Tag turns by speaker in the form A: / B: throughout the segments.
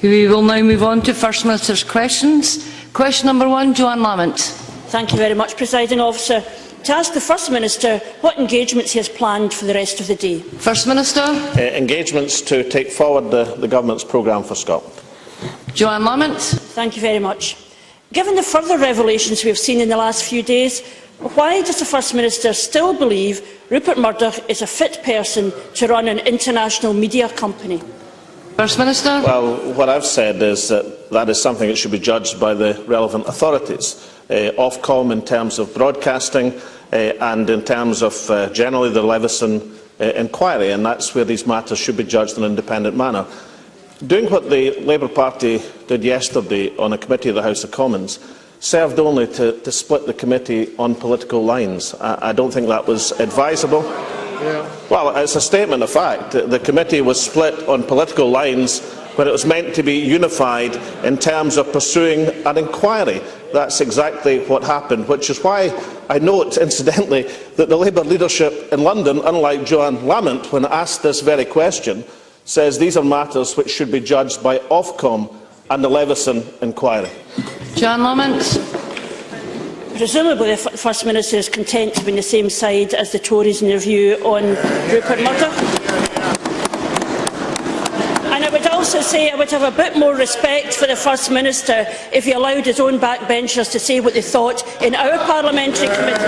A: We will now move on to First Minister's questions. Question number 1, Joanne Lamont.
B: Thank you very much, Presiding Officer. To ask the First Minister what engagements he has planned for the rest of the day.
A: First Minister.
C: Engagements to take forward the Government's programme for Scotland.
A: Joanne Lamont.
B: Thank you very much. Given the further revelations we have seen in the last few days, why does the First Minister still believe Rupert Murdoch is a fit person to run an international media company?
A: First Minister.
C: Well, what I've said is that is something that should be judged by the relevant authorities. Ofcom in terms of broadcasting and in terms of generally the Leveson inquiry, and that's where these matters should be judged in an independent manner. Doing what the Labour Party did yesterday on a committee of the House of Commons served only to split the committee on political lines. I don't think that was advisable. Yeah. Well, it's a statement of fact. The committee was split on political lines when it was meant to be unified in terms of pursuing an inquiry. That's exactly what happened, which is why I note, incidentally, that the Labour leadership in London, unlike Joanne Lamont, when asked this very question, says these are matters which should be judged by Ofcom and the Leveson inquiry.
A: Joanne Lamont.
B: Presumably the First Minister is content to be on the same side as the Tories in their view on Rupert Murdoch. And I would also say I would have a bit more respect for the First Minister if he allowed his own backbenchers to say what they thought in our parliamentary committee.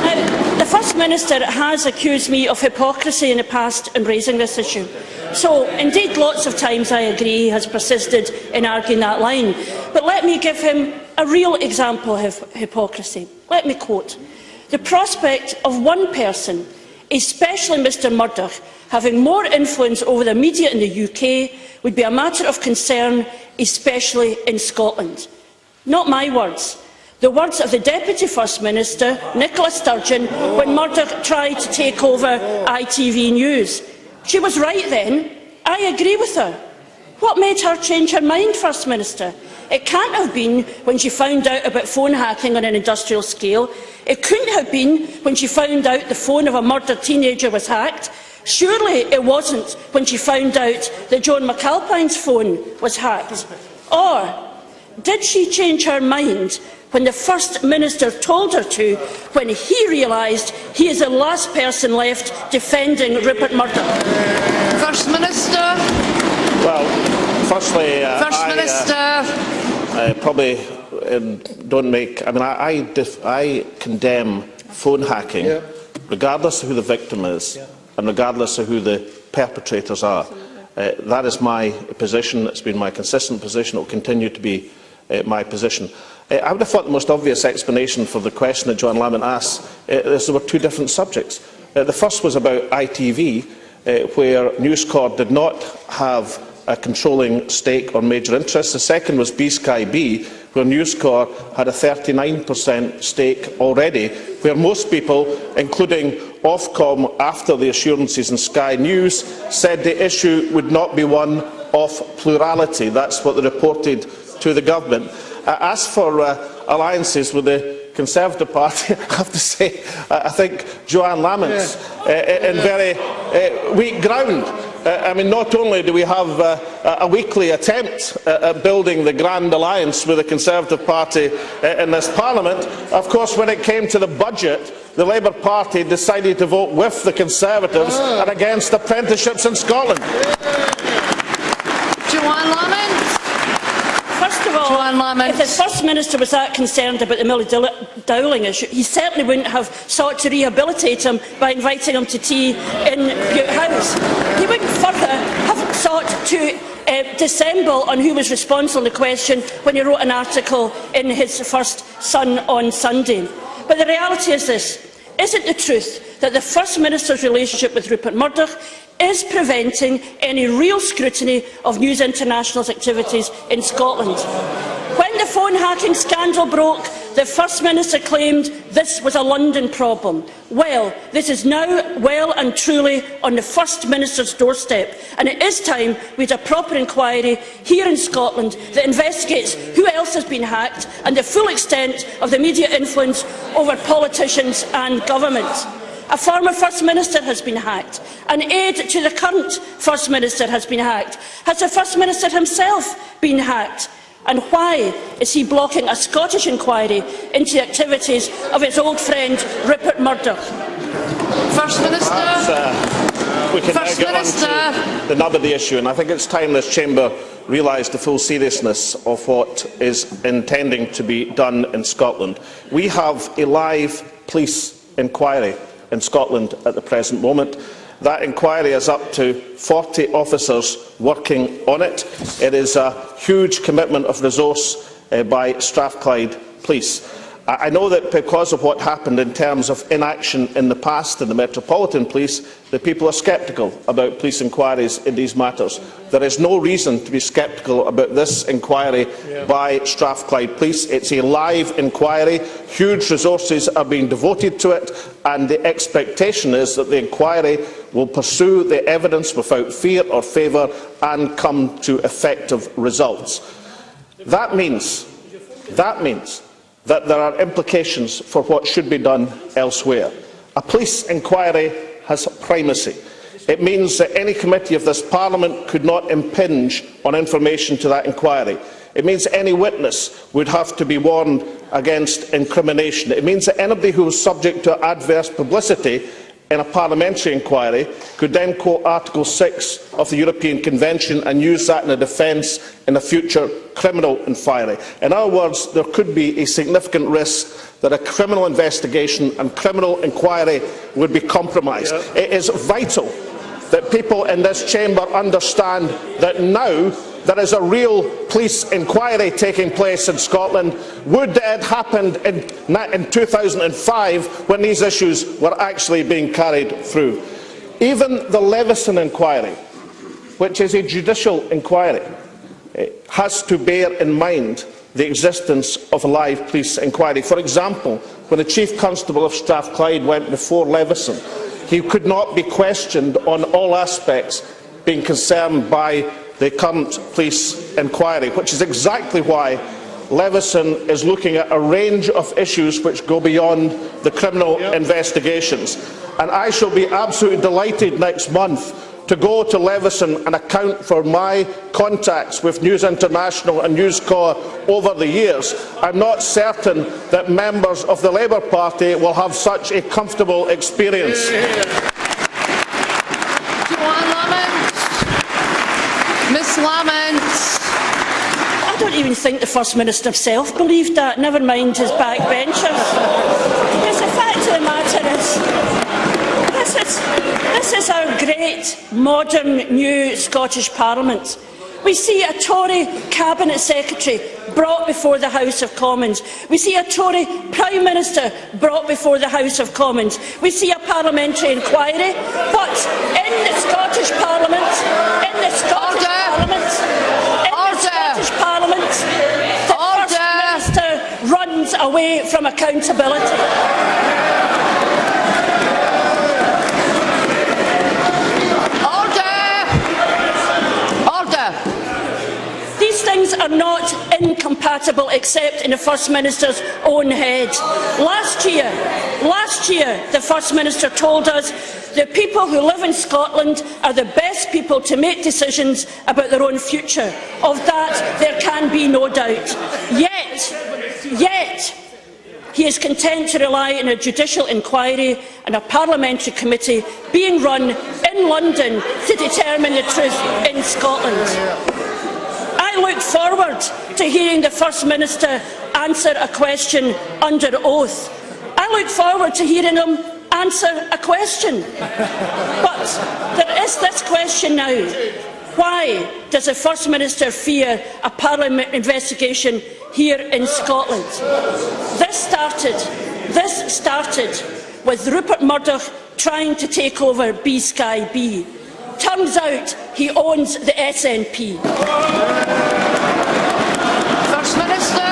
B: Now, the First Minister has accused me of hypocrisy in the past in raising this issue. So, indeed, lots of times I agree he has persisted in arguing that line. But let me give him a real example of hypocrisy. Let me quote: "The prospect of one person, especially Mr Murdoch, having more influence over the media in the UK would be a matter of concern, especially in Scotland." Not my words. The words of the Deputy First Minister, Nicola Sturgeon, when Murdoch tried to take over ITV News. She was right then. I agree with her. What made her change her mind, First Minister? It can't have been when she found out about phone hacking on an industrial scale. It couldn't have been when she found out the phone of a murdered teenager was hacked. Surely it wasn't when she found out that Joan McAlpine's phone was hacked. Or did she change her mind when the First Minister told her to, when he realised he is the last person left defending Rupert Murdoch?
A: First Minister.
C: Well, firstly,
A: First Minister.
C: I probably don't make. I mean, I condemn phone hacking, regardless of who the victim is, and regardless of who the perpetrators are. That is my position. It's been my consistent position. It will continue to be my position. I would have thought the most obvious explanation for the question that Joanne Lamont asked is there were two different subjects. The first was about ITV, where News Corp did not have a controlling stake or major interest. The second was B-Sky B, where News Corp had a 39% stake already, where most people, including Ofcom after the assurances in Sky News, said the issue would not be one of plurality. That's what they reported to the Government. As for alliances with the Conservative Party, I have to say, I think Joanne Lamont's in very weak ground. I mean, not only do we have a weekly attempt at building the grand alliance with the Conservative Party in this Parliament, of course, when it came to the budget, the Labour Party decided to vote with the Conservatives and against apprenticeships in Scotland.
A: Joanne Lamont.
B: First of all, if the First Minister was that concerned about the Millie Dowling issue, he certainly wouldn't have sought to rehabilitate him by inviting him to tea in Bute House. He wouldn't further have sought to dissemble on who was responsible on the question when he wrote an article in his First Sun on Sunday. But the reality is this: is it the truth that the First Minister's relationship with Rupert Murdoch is preventing any real scrutiny of News International's activities in Scotland? When the phone hacking scandal broke, the First Minister claimed this was a London problem. Well, this is now well and truly on the First Minister's doorstep, and it is time we had a proper inquiry here in Scotland that investigates who else has been hacked and the full extent of the media influence over politicians and government. A former First Minister has been hacked. An aide to the current First Minister has been hacked. Has the First Minister himself been hacked? And why is he blocking a Scottish inquiry into the activities of his old friend Rupert Murdoch?
A: First Minister.
C: We can now get on to the nub of the issue, and I think it's time this chamber realised the full seriousness of what is intending to be done in Scotland. We have a live police inquiry in Scotland at the present moment. That inquiry is up to 40 officers working on it. It is a huge commitment of resource by Strathclyde Police. I know that because of what happened in terms of inaction in the past in the Metropolitan Police, that people are sceptical about police inquiries in these matters. There is no reason to be sceptical about this inquiry by Strathclyde Police. It's a live inquiry. Huge resources are being devoted to it, and the expectation is that the inquiry will pursue the evidence without fear or favour and come to effective results. That means that there are implications for what should be done elsewhere. A police inquiry has primacy. It means that any committee of this Parliament could not impinge on information to that inquiry. It means any witness would have to be warned against incrimination. It means that anybody who is subject to adverse publicity in a parliamentary inquiry could then quote Article 6 of the European Convention and use that in a defence in a future criminal inquiry. In other words, there could be a significant risk that a criminal investigation and criminal inquiry would be compromised. It is vital that people in this chamber understand that now there is a real police inquiry taking place in Scotland. Would it had happened in 2005 when these issues were actually being carried through? Even the Leveson inquiry, which is a judicial inquiry, has to bear in mind the existence of a live police inquiry. For example, when the Chief Constable of Strathclyde went before Leveson, he could not be questioned on all aspects being concerned by the current police inquiry, which is exactly why Leveson is looking at a range of issues which go beyond the criminal investigations. And I shall be absolutely delighted next month to go to Leveson and account for my contacts with News International and News Corps over the years. I'm not certain that members of the Labour Party will have such a comfortable experience.
A: Miss Lamont.
B: I don't even think the First Minister himself believed that, never mind his backbenchers. Because the fact of the matter is, this is our great, modern, new Scottish Parliament. We see a Tory Cabinet Secretary brought before the House of Commons. We see a Tory Prime Minister brought before the House of Commons. We see a parliamentary inquiry. But in the Scottish Parliament, the First Minister runs away from accountability. These things are not incompatible except in the First Minister's own head. Last year, the First Minister told us the people who live in Scotland are the best people to make decisions about their own future. Of that, there can be no doubt. Yet, he is content to rely on a judicial inquiry and a parliamentary committee being run in London to determine the truth in Scotland. I look forward to hearing the First Minister answer a question under oath. I look forward to hearing him answer a question. But there is this question now. Why does the First Minister fear a Parliament investigation here in Scotland? This started with Rupert Murdoch trying to take over B-Sky B. Turns out he owns the SNP.
A: First Minister.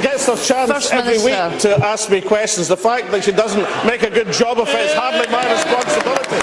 C: Gets her chance every week to ask me questions. The fact that she doesn't make a good job of it is hardly my responsibility.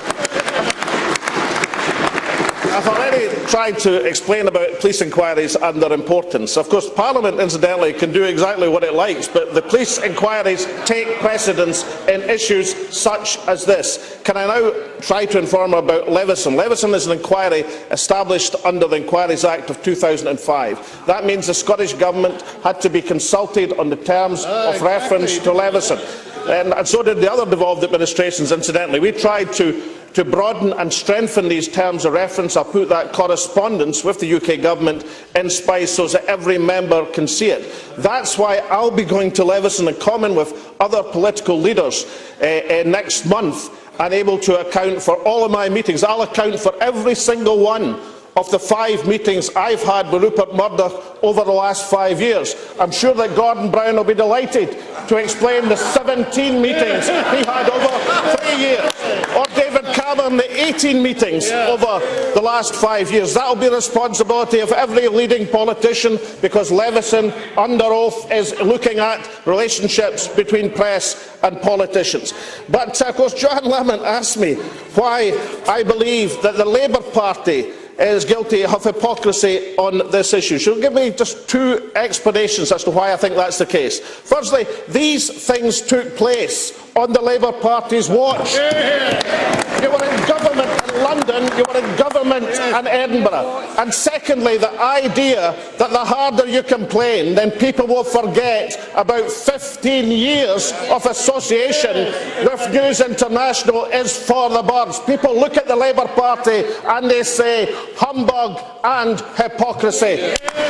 C: I've already tried to explain about police inquiries and their importance. Of course, Parliament, incidentally, can do exactly what it likes, but the police inquiries take precedence in issues such as this. Can I now try to inform her about Levison? Levison is an inquiry established under the Inquiries Act of 2005. That means the Scottish Government had to be consulted on the terms of reference to Levison. And so did the other devolved administrations, incidentally. We tried to broaden and strengthen these terms of reference. I'll put that correspondence with the UK Government in Spice so that every member can see it. That's why I'll be going to Levison in common with other political leaders next month, and able to account for all of my meetings. I'll account for every single one of the 5 meetings I've had with Rupert Murdoch over the last 5 years. I'm sure that Gordon Brown will be delighted to explain the 17 meetings he had over 3 years, or David Cameron the 18 meetings over the last 5 years. That will be the responsibility of every leading politician, because Levison, under oath, is looking at relationships between press and politicians. But of course, Joanne Lamont asked me why I believe that the Labour Party is guilty of hypocrisy on this issue. She'll give me just 2 explanations as to why I think that's the case. Firstly, these things took place on the Labour Party's watch. You were in government in London, you were in government in Edinburgh. And secondly, the idea that the harder you complain, then people will forget about 15 years of association with News International is for the birds. People look at the Labour Party and they say humbug and hypocrisy.